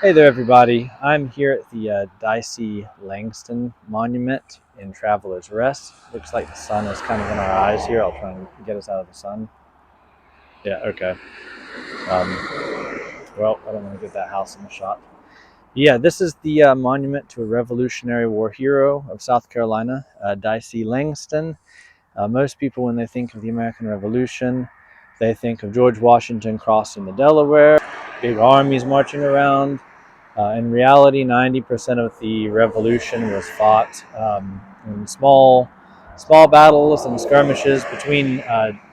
Hey there, everybody. I'm here at the Dicey Langston Monument in Traveler's Rest. Looks like the sun is kind of in our eyes here. I'll try and get us out of the sun. Yeah, okay. Well, I don't want to get that house in the shot. Yeah, this is the monument to a Revolutionary War hero of South Carolina, Dicey Langston. Most people, when they think of the American Revolution, they think of George Washington crossing the Delaware, big armies marching around. In reality, 90% of the revolution was fought in small battles and skirmishes between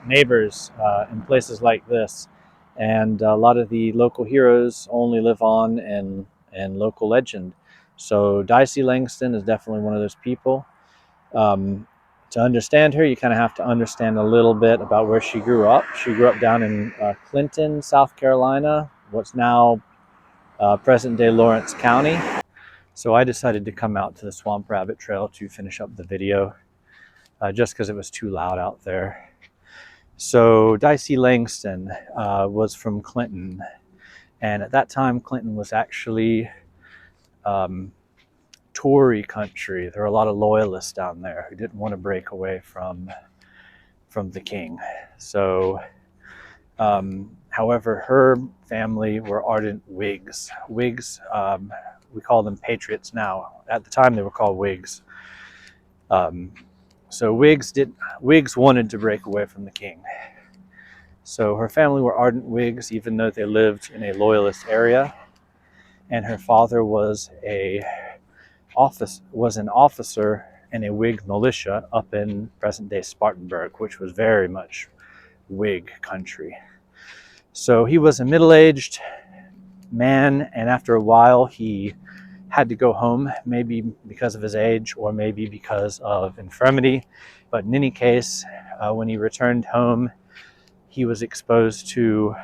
neighbors in places like this. And a lot of the local heroes only live on in local legend. So Dicey Langston is definitely one of those people. Um, to understand her, you kind of have to understand a little bit about where she grew up. She grew up down in Clinton, South Carolina, what's now present-day Lawrence County. So I decided to come out to the Swamp Rabbit Trail to finish up the video just because it was too loud out there. So Dicey Langston was from Clinton, and at that time Clinton was actually Tory country. There were a lot of loyalists down there who didn't want to break away from the king. So however, her family were ardent Whigs. We call them patriots now. At the time, they were called Whigs. So Whigs wanted to break away from the king. So her family were ardent Whigs, even though they lived in a loyalist area. And her father was an officer in a Whig militia up in present-day Spartanburg, which was very much Whig country. So he was a middle-aged man, and after a while he had to go home, maybe because of his age or maybe because of infirmity. But in any case, when he returned home, he was exposed to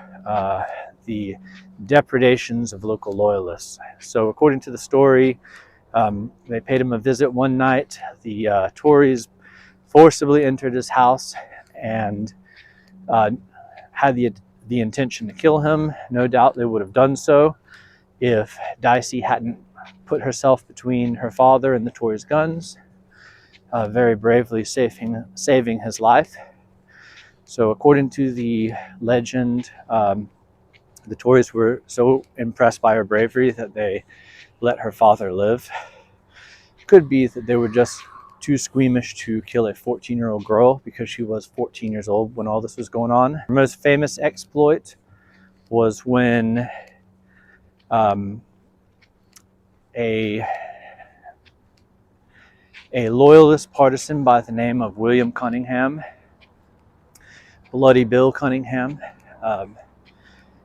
the depredations of local loyalists. So according to the story, they paid him a visit one night. The Tories forcibly entered his house and had the intention to kill him. No doubt they would have done so if Dicey hadn't put herself between her father and the Tories' guns, very bravely saving his life. So according to the legend, the Tories were so impressed by her bravery that they let her father live. It could be that they were just too squeamish to kill a 14-year-old girl because she was 14 years old when all this was going on. Her most famous exploit was when a loyalist partisan by the name of William Cunningham, Bloody Bill Cunningham,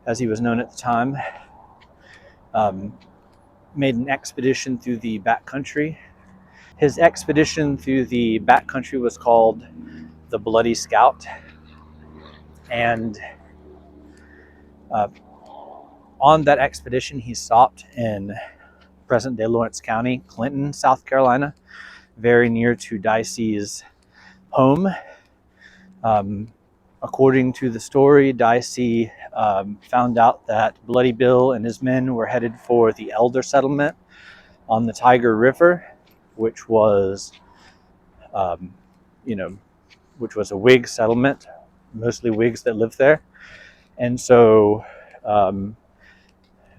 as he was known at the time, made an expedition through the backcountry. His expedition through the backcountry was called the Bloody Scout, and on that expedition he stopped in present-day Lawrence County, Clinton, South Carolina, very near to Dicey's home. According to the story, Dicey found out that Bloody Bill and his men were headed for the Elder Settlement on the Tiger River, which was, which was a Whig settlement, mostly Whigs that lived there. And so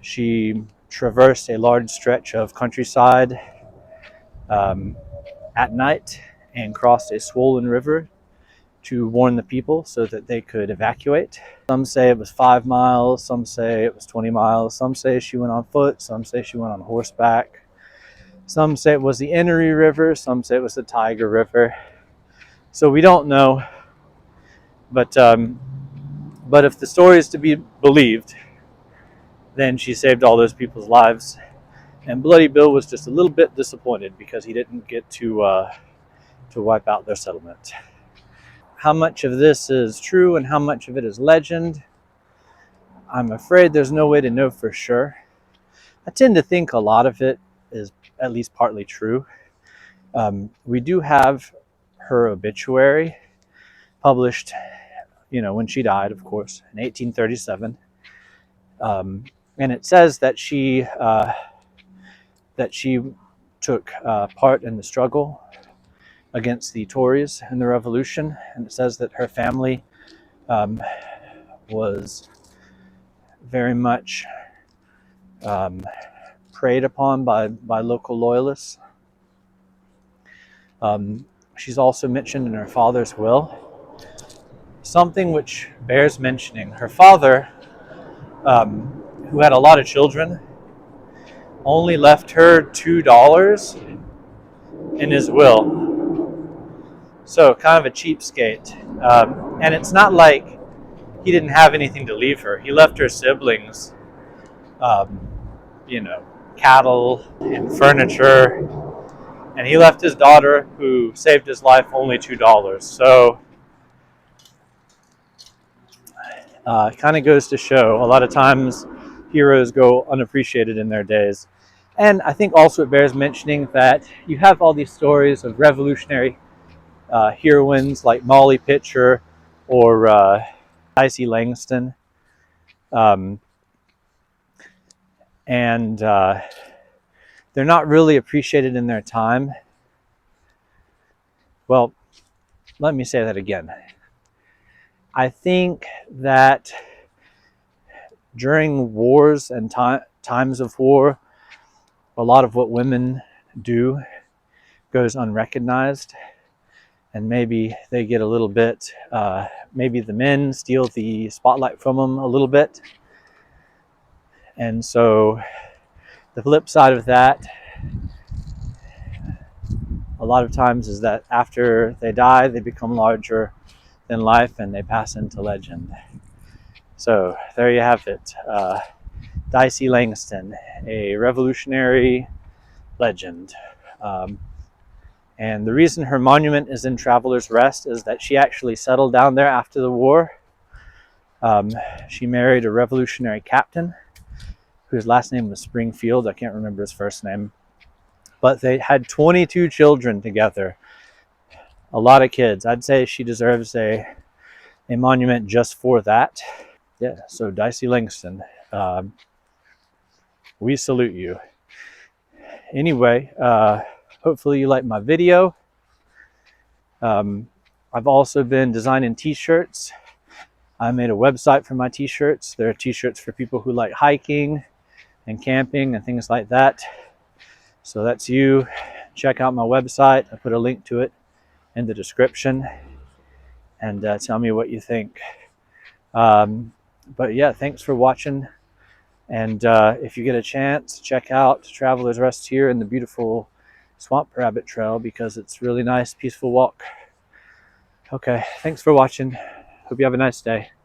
she traversed a large stretch of countryside at night and crossed a swollen river to warn the people so that they could evacuate. Some say it was 5 miles, some say it was 20 miles, some say she went on foot, some say she went on horseback, some say it was the Enoree River, some say it was the Tiger River. So we don't know, but if the story is to be believed, then she saved all those people's lives. And Bloody Bill was just a little bit disappointed because he didn't get to wipe out their settlement. How much of this is true and how much of it is legend, I'm afraid there's no way to know for sure. I tend to think a lot of it is at least partly true. We do have her obituary published, when she died, of course, in 1837. And it says that she took part in the struggle against the Tories in the Revolution, and it says that her family was very much preyed upon by local loyalists. She's also mentioned in her father's will, something which bears mentioning. Her father, who had a lot of children, only left her $2 in his will. So kind of a cheapskate. And it's not like he didn't have anything to leave her. He left her siblings, um, cattle and furniture. And he left his daughter, who saved his life, only $2. So it kind of goes to show a lot of times heroes go unappreciated in their days. And I think also it bears mentioning that you have all these stories of revolutionary heroines like Molly Pitcher or Dicey Langston. And they're not really appreciated in their time. Well, let me say that again. I think that during wars and times of war, a lot of what women do goes unrecognized, and maybe they get a little bit, maybe the men steal the spotlight from them a little bit. And so the flip side of that, a lot of times, is that after they die, they become larger than life and they pass into legend. So there you have it. Dicey Langston, a revolutionary legend. And the reason her monument is in Travelers Rest is that she actually settled down there after the war. She married a revolutionary captain whose last name was Springfield. I can't remember his first name. But they had 22 children together. A lot of kids. I'd say she deserves a monument just for that. Yeah, so Dicey Langston, we salute you. Anyway, hopefully you like my video. I've also been designing t-shirts. I made a website for my t-shirts. There are t-shirts for people who like hiking and camping and things like that. So that's you. Check out my website. I put a link to it in the description, and tell me what you think. But yeah, thanks for watching. And if you get a chance, check out Travelers Rest here in the beautiful Swamp Rabbit Trail, because it's really nice, peaceful walk. Okay, thanks for watching. Hope you have a nice day.